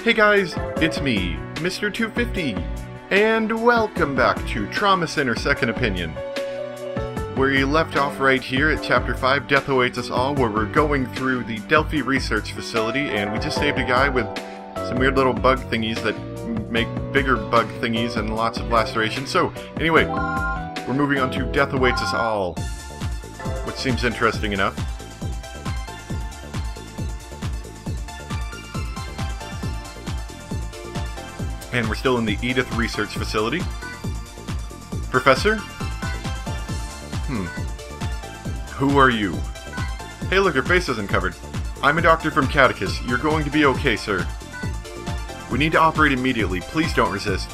Hey guys, it's me, Mr. 250, and welcome back to Trauma Center Second Opinion. Where you left off right here at Chapter 5, Death Awaits Us All, where we're going through the Delphi Research Facility, and we just saved a guy with some weird little bug thingies that make bigger bug thingies and lots of laceration. So, anyway, we're moving on to Death Awaits Us All, which seems interesting enough. And we're still in the Edith Research Facility. Professor? Who are you? Hey look, your face isn't covered. I'm a doctor from Catechus. You're going to be okay, sir. We need to operate immediately. Please don't resist.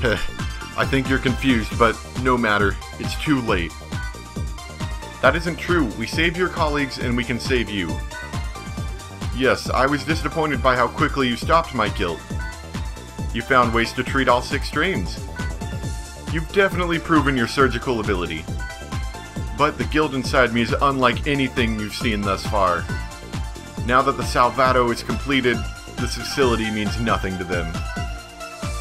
I think you're confused, but no matter. It's too late. That isn't true. We saved your colleagues and we can save you. Yes, I was disappointed by how quickly you stopped my guilt. You found ways to treat all 6 strains. You've definitely proven your surgical ability. But the guild inside me is unlike anything you've seen thus far. Now that the Salvato is completed, this facility means nothing to them.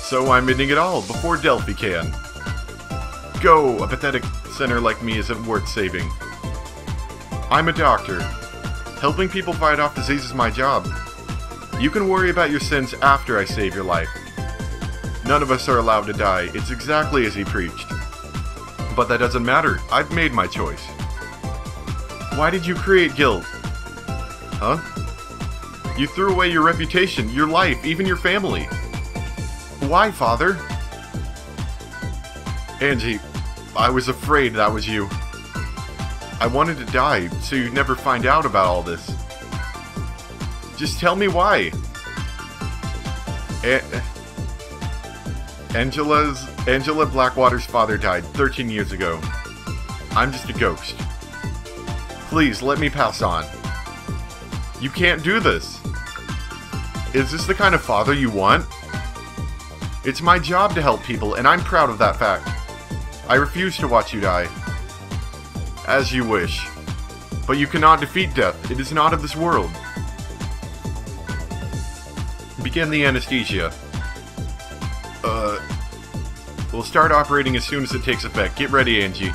So I'm ending it all before Delphi can. Go! A pathetic sinner like me isn't worth saving. I'm a doctor. Helping people fight off disease is my job. You can worry about your sins after I save your life. None of us are allowed to die. It's exactly as he preached. But that doesn't matter. I've made my choice. Why did you create guild? Huh? You threw away your reputation, your life, even your family. Why, Father? Angie, I was afraid that was you. I wanted to die, so you'd never find out about all this. Just tell me why. Angela Blackwater's father died 13 years ago. I'm just a ghost. Please, let me pass on. You can't do this. Is this the kind of father you want? It's my job to help people, and I'm proud of that fact. I refuse to watch you die. As you wish. But you cannot defeat death. It is not of this world. Begin the anesthesia. We'll start operating as soon as it takes effect. Get ready, Angie.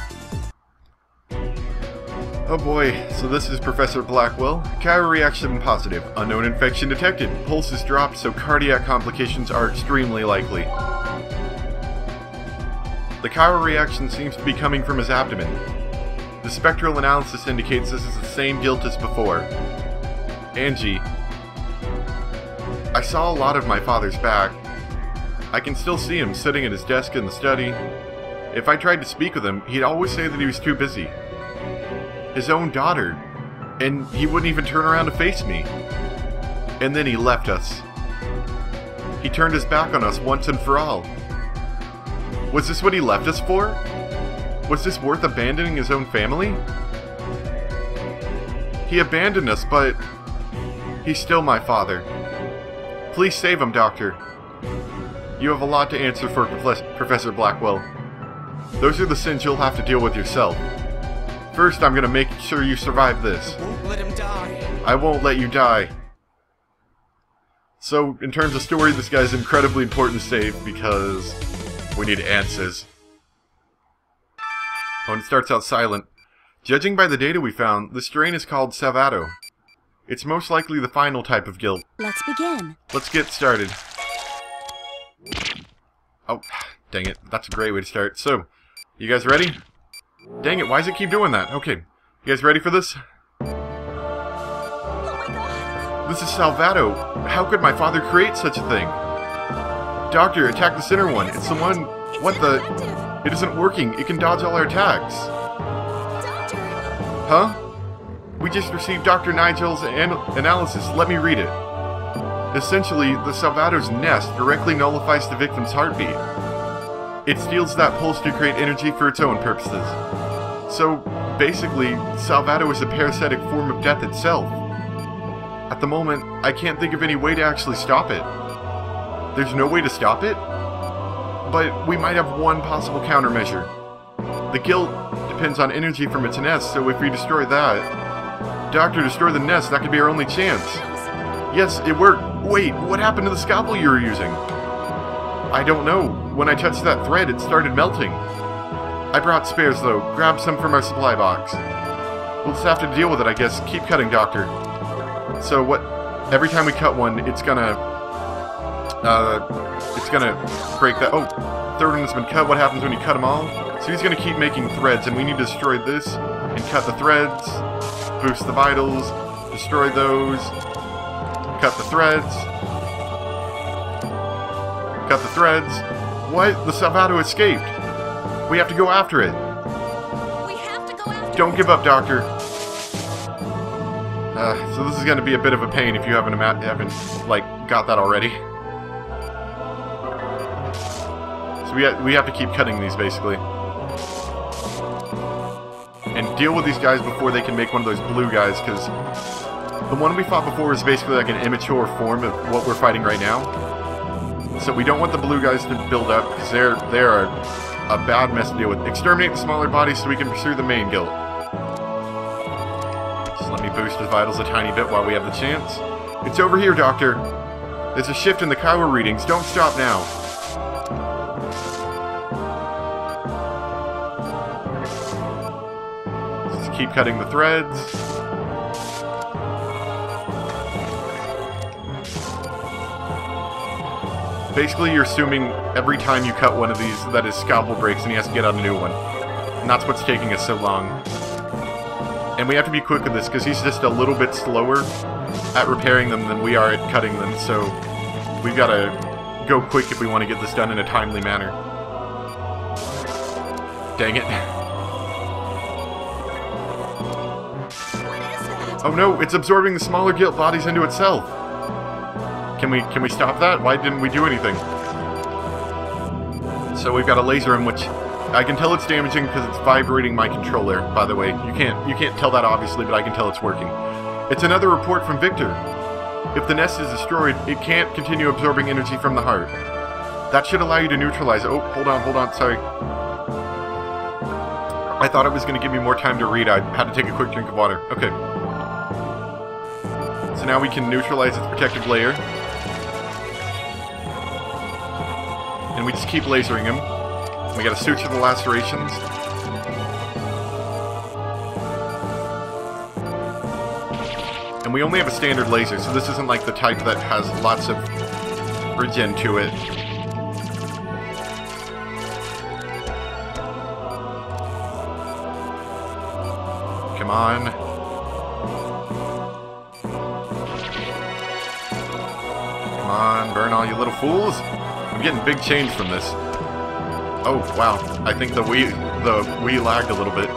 Oh boy, so this is Professor Blackwell. Chiral reaction positive. Unknown infection detected. Pulse is dropped, so cardiac complications are extremely likely. The chiral reaction seems to be coming from his abdomen. The spectral analysis indicates this is the same guilt as before. Angie. I saw a lot of my father's back. I can still see him sitting at his desk in the study. If I tried to speak with him, he'd always say that he was too busy. His own daughter. And he wouldn't even turn around to face me. And then he left us. He turned his back on us once and for all. Was this what he left us for? Was this worth abandoning his own family? He abandoned us, but he's still my father. Please save him, Doctor. You have a lot to answer for, Professor Blackwell. Those are the sins you'll have to deal with yourself. First, I'm gonna make sure you survive this. I won't let him die. I won't let you die. So, in terms of story, this guy's incredibly important to save because we need answers. Oh, and it starts out silent. Judging by the data we found, the strain is called Salvato. It's most likely the final type of guilt. Let's begin. Let's get started. Oh, dang it. That's a great way to start. So, you guys ready? Dang it, why does it keep doing that? Okay, you guys ready for this? Oh my god. This is Salvato. How could my father create such a thing? Doctor, attack the center one. It's the one... What the... It isn't working. It can dodge all our attacks. Doctor. Huh? We just received Dr. Nigel's analysis. Let me read it. Essentially, the Salvato's nest directly nullifies the victim's heartbeat. It steals that pulse to create energy for its own purposes. So, basically, Salvato is a parasitic form of death itself. At the moment, I can't think of any way to actually stop it. There's no way to stop it? But we might have one possible countermeasure. The guilt depends on energy from its nest, so if we destroy that... Doctor, destroy the nest, that could be our only chance. Yes, it worked. Wait, what happened to the scalpel you were using? I don't know. When I touched that thread, it started melting. I brought spares, though. Grab some from our supply box. We'll just have to deal with it, I guess. Keep cutting, Doctor. So what... Every time we cut one, it's gonna break that... Oh, third one has been cut. What happens when you cut them all? So he's gonna keep making threads, and we need to destroy this and cut the threads, boost the vitals, destroy those, cut the threads, cut the threads. What? The Salvato escaped. We have to go after it. We have to go after Don't give up, Doctor. So this is going to be a bit of a pain if you haven't like, got that already. So we have to keep cutting these, basically. And deal with these guys before they can make one of those blue guys, because the one we fought before is basically like an immature form of what we're fighting right now. So we don't want the blue guys to build up, because they're a bad mess to deal with. Exterminate the smaller bodies so we can pursue the main guild. Just let me boost his vitals a tiny bit while we have the chance. It's over here, Doctor. There's a shift in the Kaiwa readings. Don't stop now. Just keep cutting the threads. Basically, you're assuming every time you cut one of these that his scalpel breaks and he has to get out a new one. And that's what's taking us so long. And we have to be quick with this because he's just a little bit slower at repairing them than we are at cutting them. So we've got to go quick if we want to get this done in a timely manner. Dang it. What is that? Oh no, it's absorbing the smaller guild bodies into itself. Can we stop that? Why didn't we do anything? So we've got a laser in which I can tell it's damaging because it's vibrating my controller, by the way. You can't tell that obviously, but I can tell it's working. It's another report from Victor. If the nest is destroyed, it can't continue absorbing energy from the heart. That should allow you to neutralize it. Oh, hold on, sorry. I thought it was going to give me more time to read. I had to take a quick drink of water. Okay. So now we can neutralize its protective layer. And we just keep lasering him. We gotta suture the lacerations. And we only have a standard laser, so this isn't like the type that has lots of regen to it. Come on. Come on, burn all you little fools. I'm getting big change from this. Oh, wow. I think the Wii lagged a little bit.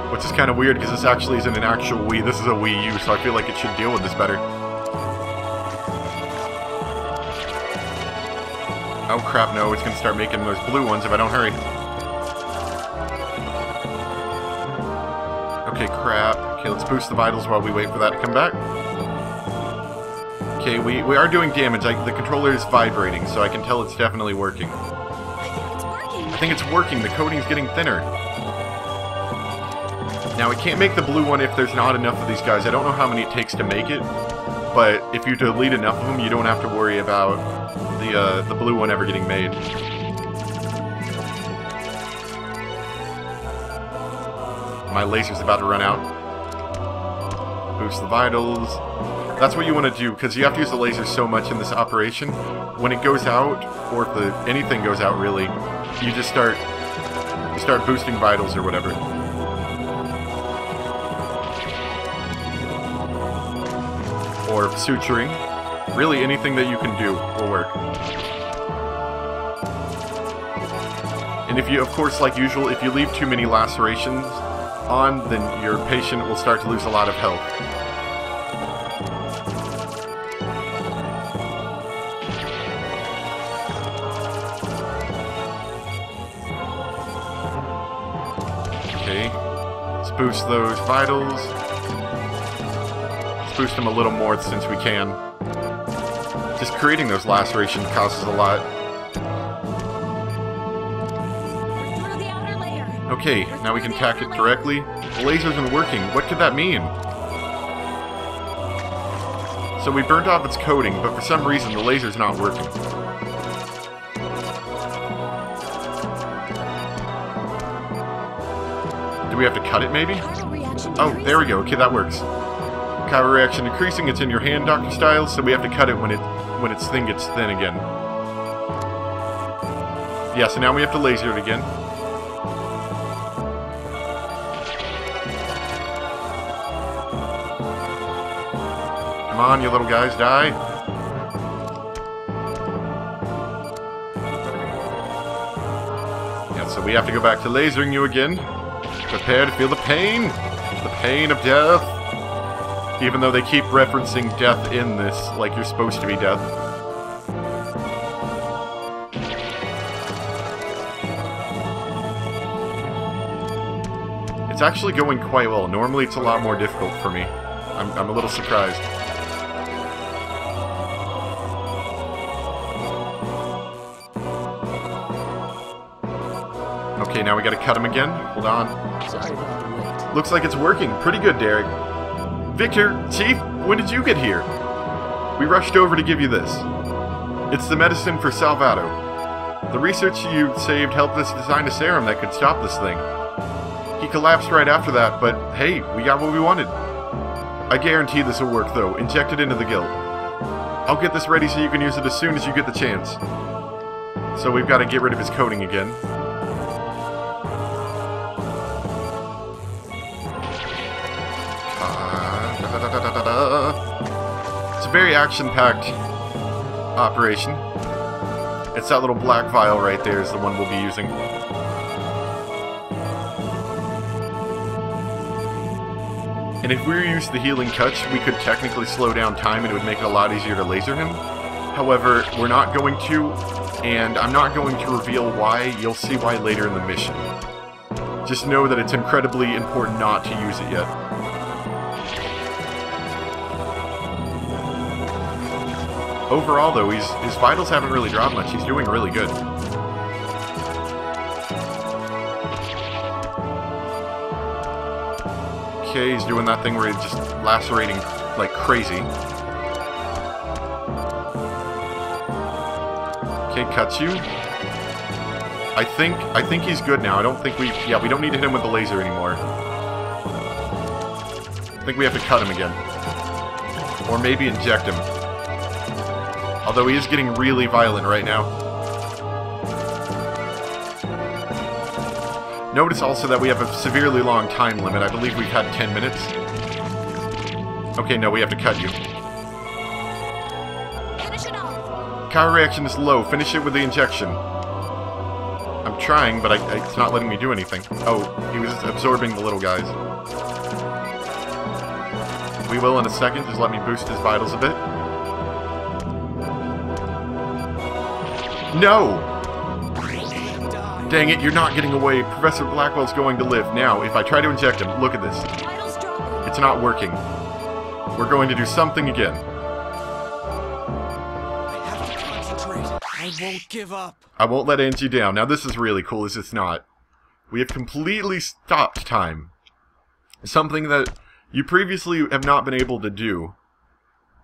Which is kind of weird, because this actually isn't an actual Wii. This is a Wii U, so I feel like it should deal with this better. Oh, crap, no. It's going to start making those blue ones if I don't hurry. Okay, crap. Okay, let's boost the vitals while we wait for that to come back. Okay, we are doing damage. The controller is vibrating, so I can tell it's definitely working. I think it's working. The coating's getting thinner. Now, it can't make the blue one if there's not enough of these guys. I don't know how many it takes to make it, but if you delete enough of them, you don't have to worry about the blue one ever getting made. My laser's about to run out. Boost the vitals. That's what you want to do, because you have to use the laser so much in this operation. When it goes out, or if anything goes out really, you just start boosting vitals or whatever. Or suturing. Really, anything that you can do will work. And if you, of course, like usual, if you leave too many lacerations on, then your patient will start to lose a lot of health. Okay, let's boost those vitals. Let's boost them a little more since we can. Just creating those lacerations causes a lot. Through the outer layer. Okay, now we can attack it directly. The laser isn't working. What could that mean? So we burnt off its coating, but for some reason the laser's not working. Do we have to cut it, maybe? Oh, there we go. Okay, that works. Power reaction increasing. It's in your hand, Dr. Styles, so we have to cut it when its thing gets thin again. Yeah, so now we have to laser it again. Come on, you little guys, die. Yeah, so we have to go back to lasering you again. Prepare to feel the pain. The pain of death. Even though they keep referencing death in this, like you're supposed to be death. It's actually going quite well. Normally it's a lot more difficult for me. I'm a little surprised. Okay, now we gotta cut him again. Hold on. Sorry about the wait. Looks like it's working. Pretty good, Derek. Victor, Chief, when did you get here? We rushed over to give you this. It's the medicine for Salvato. The research you saved helped us design a serum that could stop this thing. He collapsed right after that, but hey, we got what we wanted. I guarantee this will work, though. Inject it into the gill. I'll get this ready so you can use it as soon as you get the chance. So we've got to get rid of his coating again. It's a very action-packed operation. It's that little black vial right there is the one we'll be using. And if we used the healing touch, we could technically slow down time and it would make it a lot easier to laser him. However, we're not going to, and I'm not going to reveal why. You'll see why later in the mission. Just know that it's incredibly important not to use it yet. Overall, though, his vitals haven't really dropped much. He's doing really good. Okay, he's doing that thing where he's just lacerating like crazy. Okay, cuts you. I think he's good now. I don't think we don't need to hit him with the laser anymore. I think we have to cut him again. Or maybe inject him. Although he is getting really violent right now. Notice also that we have a severely long time limit. I believe we've had 10 minutes. Okay, no, we have to cut you. Finish it off. Power reaction is low. Finish it with the injection. I'm trying, but it's not letting me do anything. Oh, he was absorbing the little guys. We will in a second. Just let me boost his vitals a bit. No! Dang it, you're not getting away. Professor Blackwell's going to live. Now, if I try to inject him, look at this. Vitals dropping. It's not working. We're going to do something again. I have to concentrate. I won't give up. I won't let Angie down. Now, this is really cool, is it's not. We have completely stopped time. Something that you previously have not been able to do.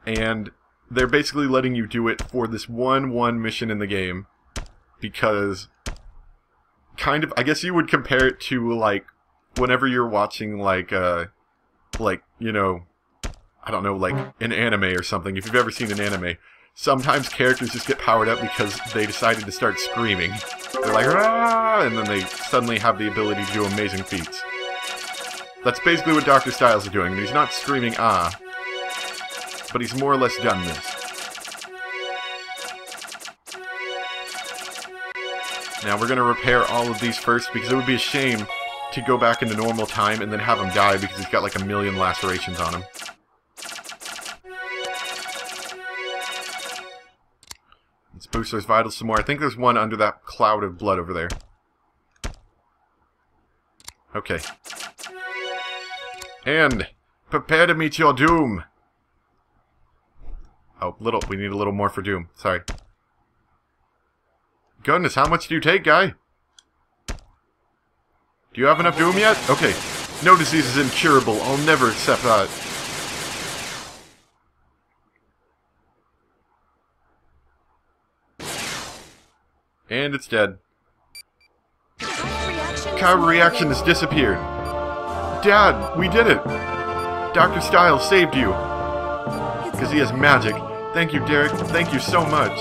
And they're basically letting you do it for this one mission in the game. Because, kind of, I guess you would compare it to, like, whenever you're watching, like, you know, I don't know, like, an anime or something. If you've ever seen an anime, sometimes characters just get powered up because they decided to start screaming. They're like, "Ah!" And then they suddenly have the ability to do amazing feats. That's basically what Dr. Styles is doing. He's not screaming, "Ah," but he's more or less done this. Now we're going to repair all of these first, because it would be a shame to go back into normal time and then have him die because he's got like 1,000,000 lacerations on him. Let's boost those vitals some more. I think there's one under that cloud of blood over there. Okay. And prepare to meet your doom. Oh, we need a little more for doom. Sorry. Goodness, how much do you take, guy? Do you have enough doom yet? Okay. No disease is incurable. I'll never accept that. And it's dead. Reaction. Cow reaction has disappeared. Dad, we did it! Dr. Styles saved you! Because he has magic. Thank you, Derek. Thank you so much.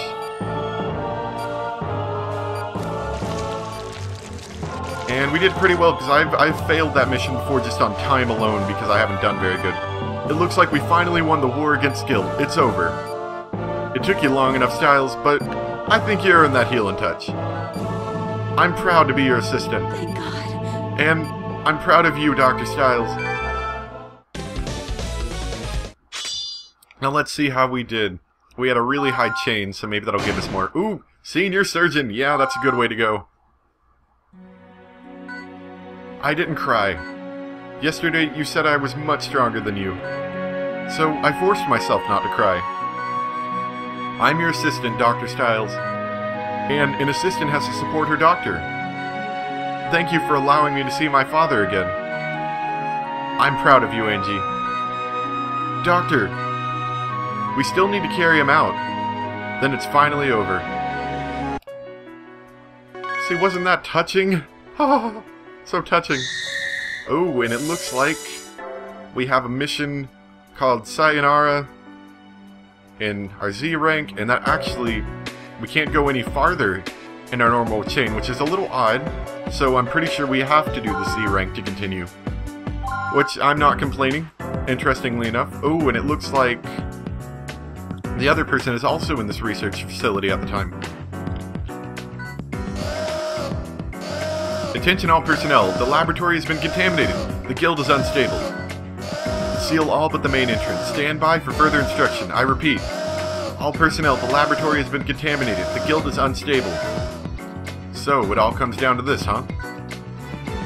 And we did pretty well, because I've failed that mission before just on time alone, because I haven't done very good. It looks like we finally won the war against guilt. It's over. It took you long enough, Styles, but I think you earned that healing touch. I'm proud to be your assistant. Thank God. And I'm proud of you, Dr. Styles. Now let's see how we did. We had a really high chain, so maybe that'll give us more. Ooh, senior surgeon. Yeah, that's a good way to go. I didn't cry. Yesterday, you said I was much stronger than you. So I forced myself not to cry. I'm your assistant, Dr. Styles. And an assistant has to support her doctor. Thank you for allowing me to see my father again. I'm proud of you, Angie. Doctor, we still need to carry him out. Then it's finally over. See, wasn't that touching? So touching. Oh, and it looks like we have a mission called Sayonara in our Z rank, and that actually, we can't go any farther in our normal chain, which is a little odd, so I'm pretty sure we have to do the Z rank to continue. Which, I'm not complaining, interestingly enough. Oh, and it looks like the other person is also in this research facility at the time. Attention all personnel, the laboratory has been contaminated. The guild is unstable. Seal all but the main entrance. Stand by for further instruction. I repeat. All personnel, the laboratory has been contaminated. The guild is unstable. So, it all comes down to this, huh?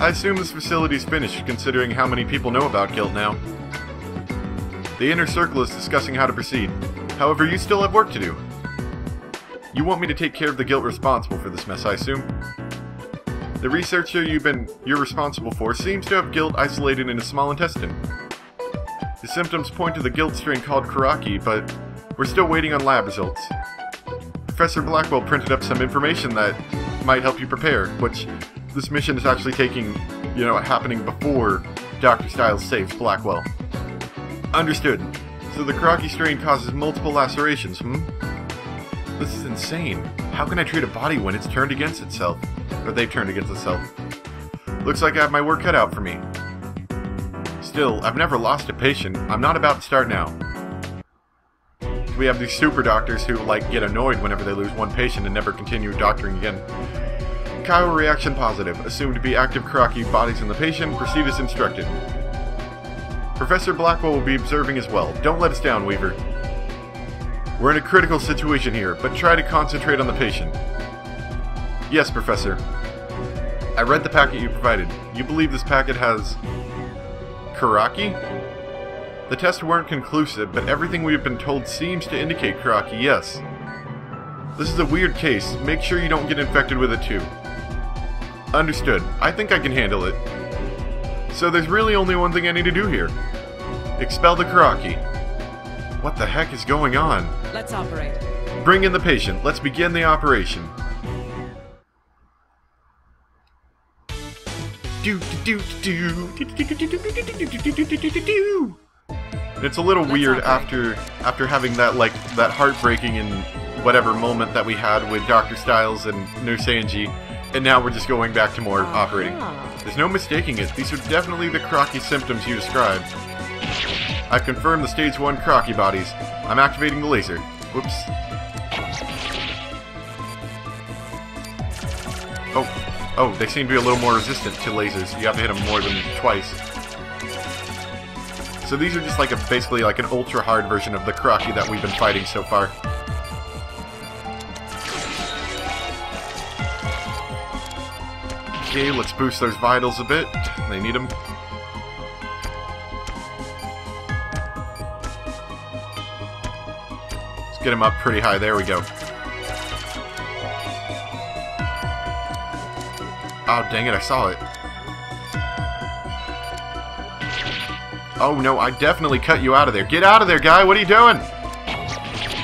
I assume this facility is finished, considering how many people know about guild now. The inner circle is discussing how to proceed. However, you still have work to do. You want me to take care of the guild responsible for this mess, I assume? The researcher you're responsible for seems to have guilt isolated in a small intestine. The symptoms point to the guilt strain called Karaki, but we're still waiting on lab results. Professor Blackwell printed up some information that might help you prepare, which this mission is actually taking, happening before Dr. Styles saves Blackwell. Understood. So the Karaki strain causes multiple lacerations, This is insane. How can I treat a body when it's turned against itself? Or they've turned against itself. Looks like I have my work cut out for me. Still, I've never lost a patient. I'm not about to start now. We have these super doctors who, get annoyed whenever they lose one patient and never continue doctoring again. Kyle reaction positive. Assumed to be active Karaki bodies in the patient. Proceed as instructed. Professor Blackwell will be observing as well. Don't let us down, Weaver. We're in a critical situation here, but try to concentrate on the patient. Yes, Professor. I read the packet you provided. You believe this packet has Karaki? The tests weren't conclusive, but everything we have been told seems to indicate Karaki, yes. This is a weird case. Make sure you don't get infected with it too. Understood. I think I can handle it. So there's really only one thing I need to do here. Expel the Karaki. What the heck is going on? Let's operate. Bring in the patient. Let's begin the operation. It's a little weird after having that heartbreaking and whatever moment that we had with Dr. Styles and Nurse Angie, and now we're just going back to more operating. There's no mistaking it. These are definitely the Karaki symptoms you described. I've confirmed the stage 1 Karaki bodies. I'm activating the laser. Whoops. Oh, they seem to be a little more resistant to lasers. You have to hit them more than twice. So these are just basically an ultra hard version of the Karaki that we've been fighting so far. Okay, let's boost those vitals a bit. They need them. Let's get them up pretty high. There we go. Oh, dang it, I saw it. Oh, no, I definitely cut you out of there. Get out of there, guy! What are you doing?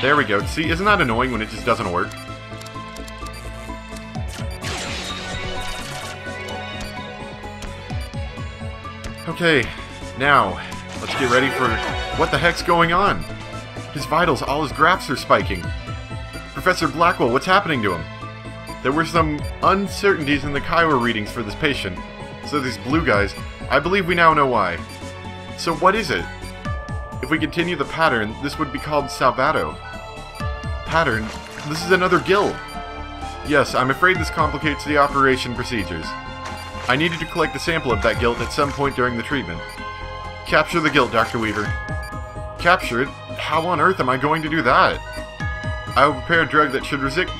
There we go. See, isn't that annoying when it just doesn't work? Okay, now, let's get ready for... What the heck's going on? His vitals, all his graphs are spiking. Professor Blackwell, what's happening to him? There were some uncertainties in the Kiowa readings for this patient. So these blue guys, I believe we now know why. So what is it? If we continue the pattern, this would be called Salvato. Pattern? This is another guild. Yes, I'm afraid this complicates the operation procedures. I needed to collect a sample of that guilt at some point during the treatment. Capture the guilt, Dr. Weaver. Capture it? How on earth am I going to do that? I will prepare a drug that should restrict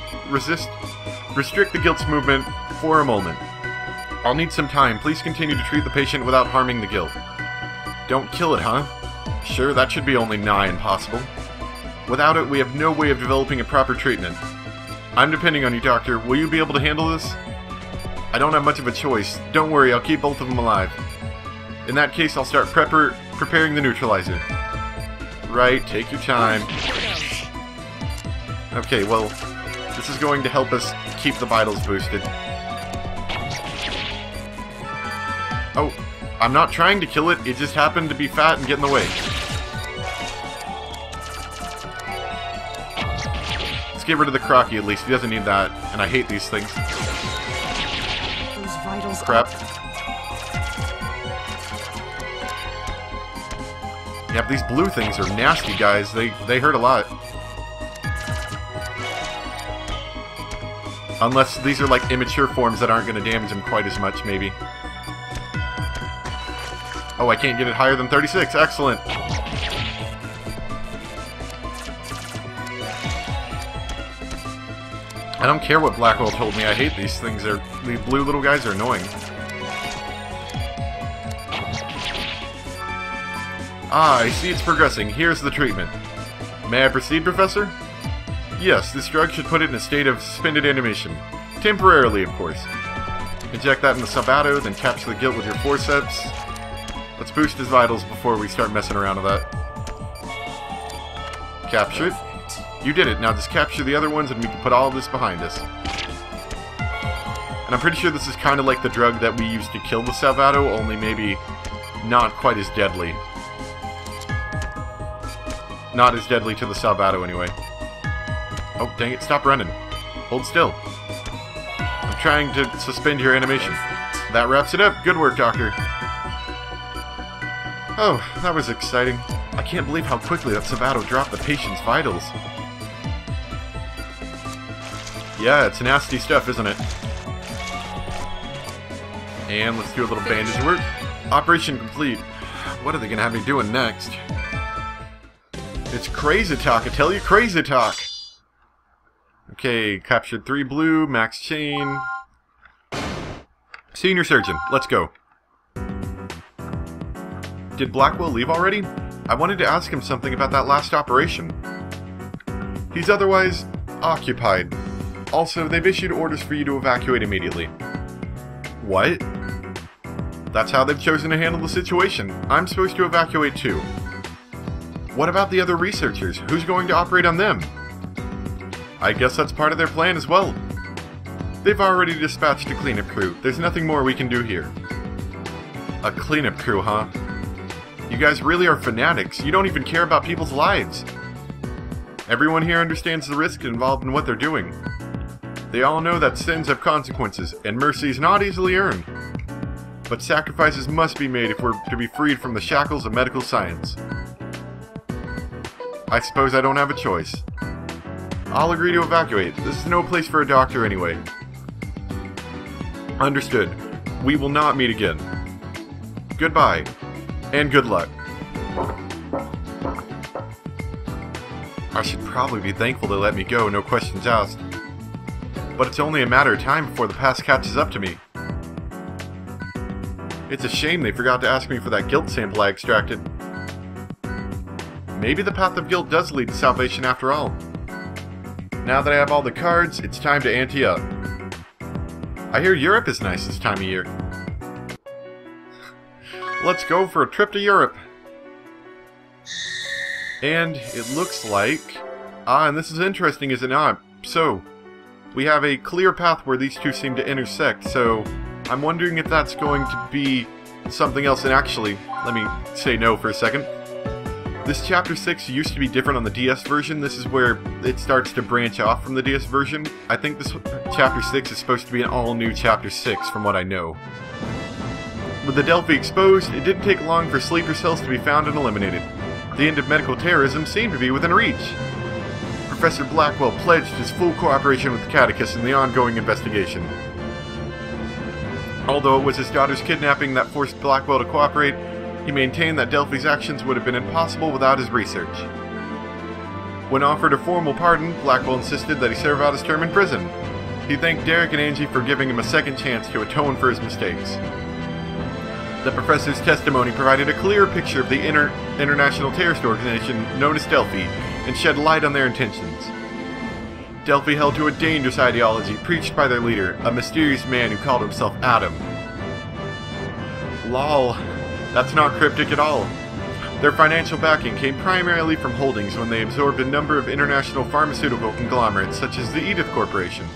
the guilt's movement for a moment. I'll need some time. Please continue to treat the patient without harming the guilt. Don't kill it, huh? Sure, that should be only nigh impossible. Without it, we have no way of developing a proper treatment. I'm depending on you, Doctor. Will you be able to handle this? I don't have much of a choice. Don't worry, I'll keep both of them alive. In that case, I'll start preparing the neutralizer. Right, take your time. Okay, well, this is going to help us keep the vitals boosted. Oh, I'm not trying to kill it, it just happened to be fat and get in the way. Let's get rid of the Crocky at least, he doesn't need that, and I hate these things. Those vitals Crap. Yep, these blue things are nasty, guys. They hurt a lot. Unless these are like immature forms that aren't going to damage them quite as much, maybe. Oh, I can't get it higher than 36. Excellent. I don't care what Blackwell told me. I hate these things. These blue little guys are annoying. Ah, I see it's progressing. Here's the treatment. May I proceed, Professor? Yes, this drug should put it in a state of suspended animation. Temporarily, of course. Inject that in the Salvato, then capture the guilt with your forceps. Let's boost his vitals before we start messing around with that. Capture it. You did it. Now just capture the other ones and we can put all of this behind us. And I'm pretty sure this is kind of like the drug that we used to kill the Salvato, only maybe not quite as deadly. Not as deadly to the Salvato, anyway. Oh, dang it, stop running. Hold still. I'm trying to suspend your animation. That wraps it up. Good work, Doctor. Oh, that was exciting. I can't believe how quickly that Salvato dropped the patient's vitals. Yeah, it's nasty stuff, isn't it? And let's do a little bandage work. Operation complete. What are they going to have me doing next? It's crazy talk, I tell you, crazy talk! Okay, captured 3 blue, max chain. Senior surgeon, let's go. Did Blackwell leave already? I wanted to ask him something about that last operation. He's otherwise occupied. Also, they've issued orders for you to evacuate immediately. What? That's how they've chosen to handle the situation. I'm supposed to evacuate too. What about the other researchers? Who's going to operate on them? I guess that's part of their plan as well. They've already dispatched a cleanup crew. There's nothing more we can do here. A cleanup crew, huh? You guys really are fanatics. You don't even care about people's lives. Everyone here understands the risk involved in what they're doing. They all know that sins have consequences, and mercy is not easily earned. But sacrifices must be made if we're to be freed from the shackles of medical science. I suppose I don't have a choice. I'll agree to evacuate. This is no place for a doctor anyway. Understood. We will not meet again. Goodbye. And good luck. I should probably be thankful they let me go, no questions asked. But it's only a matter of time before the past catches up to me. It's a shame they forgot to ask me for that guilt sample I extracted. Maybe the path of guilt does lead to salvation after all. Now that I have all the cards, it's time to ante up. I hear Europe is nice this time of year. Let's go for a trip to Europe. And it looks like... and this is interesting, is it not? So, we have a clear path where these two seem to intersect, so I'm wondering if that's going to be something else, and actually, let me say no for a second. This Chapter 6 used to be different on the DS version. This is where it starts to branch off from the DS version. I think this Chapter 6 is supposed to be an all-new Chapter 6, from what I know. With the Delphi exposed, it didn't take long for sleeper cells to be found and eliminated. The end of medical terrorism seemed to be within reach. Professor Blackwell pledged his full cooperation with the Catechist in the ongoing investigation. Although it was his daughter's kidnapping that forced Blackwell to cooperate, he maintained that Delphi's actions would have been impossible without his research. When offered a formal pardon, Blackwell insisted that he serve out his term in prison. He thanked Derek and Angie for giving him a second chance to atone for his mistakes. The professor's testimony provided a clear picture of the international terrorist organization known as Delphi and shed light on their intentions. Delphi held to a dangerous ideology preached by their leader, a mysterious man who called himself Adam. Lol. That's not cryptic at all. Their financial backing came primarily from holdings when they absorbed a number of international pharmaceutical conglomerates such as the Edith Corporation.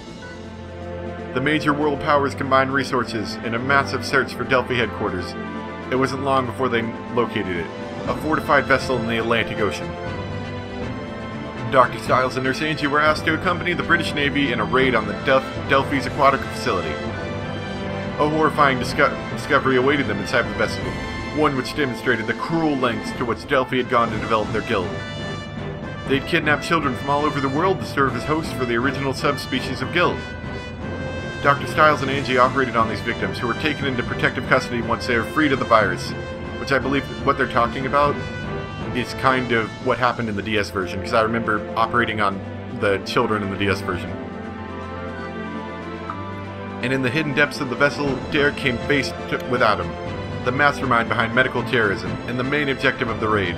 The major world powers combined resources in a massive search for Delphi headquarters. It wasn't long before they located it, a fortified vessel in the Atlantic Ocean. Dr. Styles and Nurse Angie were asked to accompany the British Navy in a raid on the Delphi's aquatic facility. A horrifying discovery awaited them inside the vessel, one which demonstrated the cruel lengths to which Delphi had gone to develop their guild. They'd kidnapped children from all over the world to serve as hosts for the original subspecies of guild. Dr. Styles and Angie operated on these victims, who were taken into protective custody once they were freed of the virus, which I believe what they're talking about is kind of what happened in the DS version, because I remember operating on the children in the DS version. And in the hidden depths of the vessel, Derek came face with Adam, the mastermind behind medical terrorism, and the main objective of the raid.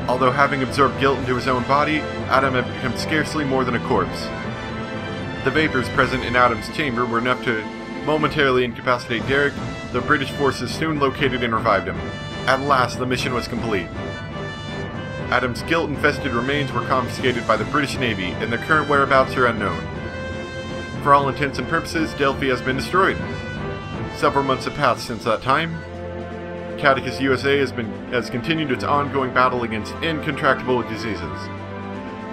Although having absorbed guilt into his own body, Adam had become scarcely more than a corpse. The vapors present in Adam's chamber were enough to momentarily incapacitate Derek. The British forces soon located and revived him. At last, the mission was complete. Adam's guilt-infested remains were confiscated by the British Navy, and their current whereabouts are unknown. For all intents and purposes, Delphi has been destroyed. Several months have passed since that time. Catechist USA has continued its ongoing battle against incontractable diseases.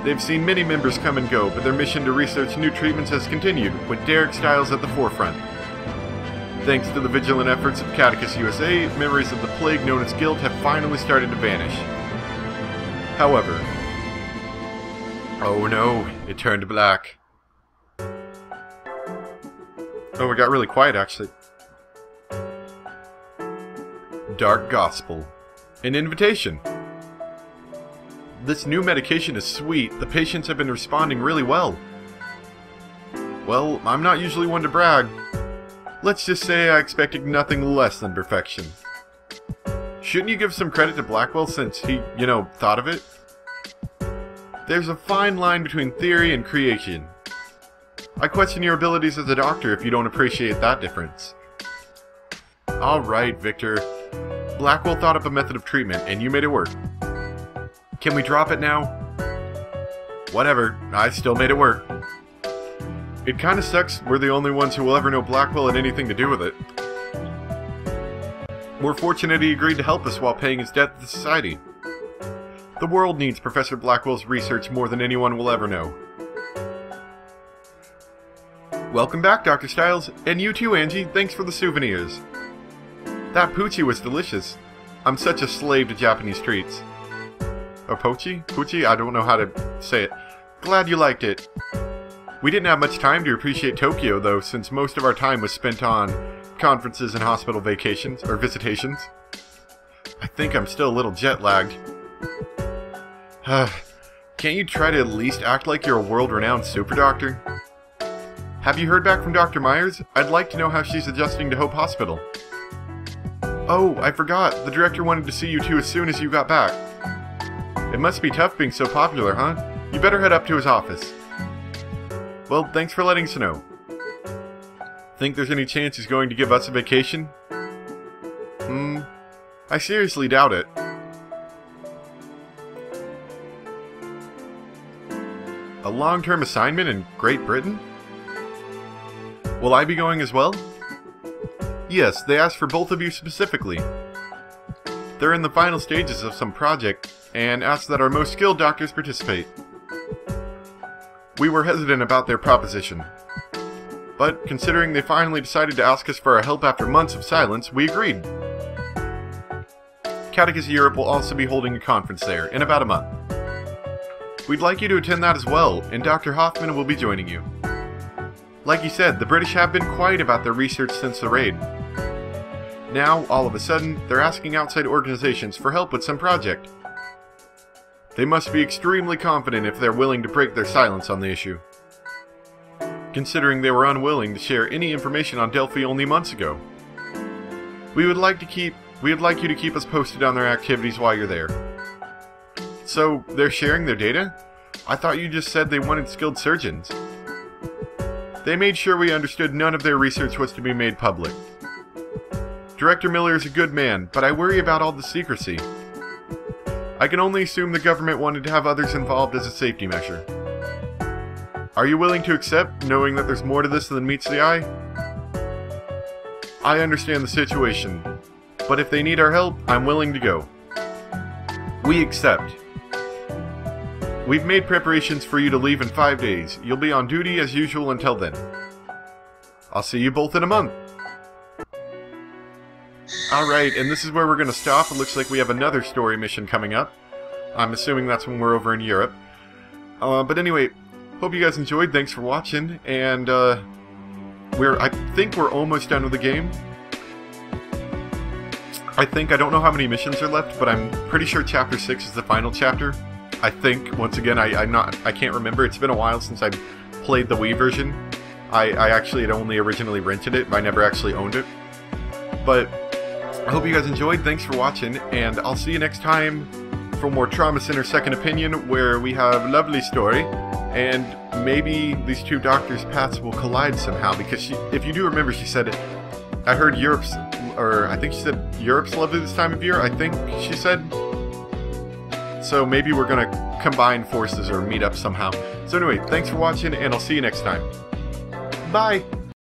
They've seen many members come and go, but their mission to research new treatments has continued, with Derek Styles at the forefront. Thanks to the vigilant efforts of Catechist USA, memories of the plague known as guilt have finally started to vanish. However... oh no, it turned black. Oh, it got really quiet, actually. Dark Gospel. An invitation. This new medication is sweet. The patients have been responding really well. Well, I'm not usually one to brag. Let's just say I expected nothing less than perfection. Shouldn't you give some credit to Blackwell since he, thought of it? There's a fine line between theory and creation. I question your abilities as a doctor if you don't appreciate that difference. Alright, Victor. Blackwell thought up a method of treatment, and you made it work. Can we drop it now? Whatever, I still made it work. It kinda sucks we're the only ones who will ever know Blackwell had anything to do with it. We're fortunate he agreed to help us while paying his debt to society. The world needs Professor Blackwell's research more than anyone will ever know. Welcome back, Dr. Styles, and you too, Angie, thanks for the souvenirs. That poochie was delicious. I'm such a slave to Japanese treats. Or pochi? Poochie? I don't know how to say it. Glad you liked it. We didn't have much time to appreciate Tokyo, though, since most of our time was spent on conferences and hospital vacations, or visitations. I think I'm still a little jet-lagged. Can't you try to at least act like you're a world-renowned super doctor? Have you heard back from Dr. Myers? I'd like to know how she's adjusting to Hope Hospital. Oh, I forgot. The director wanted to see you two as soon as you got back. It must be tough being so popular, huh? You better head up to his office. Well, thanks for letting us know. Think there's any chance he's going to give us a vacation? I seriously doubt it. A long-term assignment in Great Britain? Will I be going as well? Yes, they asked for both of you specifically. They're in the final stages of some project, and asked that our most skilled doctors participate. We were hesitant about their proposition. But, considering they finally decided to ask us for our help after months of silence, we agreed. Catechus Europe will also be holding a conference there, in about a month. We'd like you to attend that as well, and Dr. Hoffman will be joining you. Like you said, the British have been quiet about their research since the raid. Now, all of a sudden, they're asking outside organizations for help with some project. They must be extremely confident if they're willing to break their silence on the issue, considering they were unwilling to share any information on Delphi only months ago. We'd like you to keep us posted on their activities while you're there. So, they're sharing their data? I thought you just said they wanted skilled surgeons. They made sure we understood none of their research was to be made public. Director Miller is a good man, but I worry about all the secrecy. I can only assume the government wanted to have others involved as a safety measure. Are you willing to accept, knowing that there's more to this than meets the eye? I understand the situation, but if they need our help, I'm willing to go. We accept. We've made preparations for you to leave in 5 days. You'll be on duty as usual until then. I'll see you both in a month. Alright, and this is where we're going to stop. It looks like we have another story mission coming up. I'm assuming that's when we're over in Europe. But anyway, hope you guys enjoyed. Thanks for watching. And I think we're almost done with the game. I don't know how many missions are left, but I'm pretty sure Chapter 6 is the final chapter. I think, once again, I can't remember. It's been a while since I played the Wii version. I actually had only originally rented it, but I never actually owned it. But I hope you guys enjoyed. Thanks for watching, and I'll see you next time for more Trauma Center Second Opinion, where we have a lovely story, and maybe these two doctors' paths will collide somehow, because if you do remember, she said, I heard I think she said Europe's lovely this time of year, I think she said. So maybe we're going to combine forces or meet up somehow. So anyway, thanks for watching, and I'll see you next time. Bye!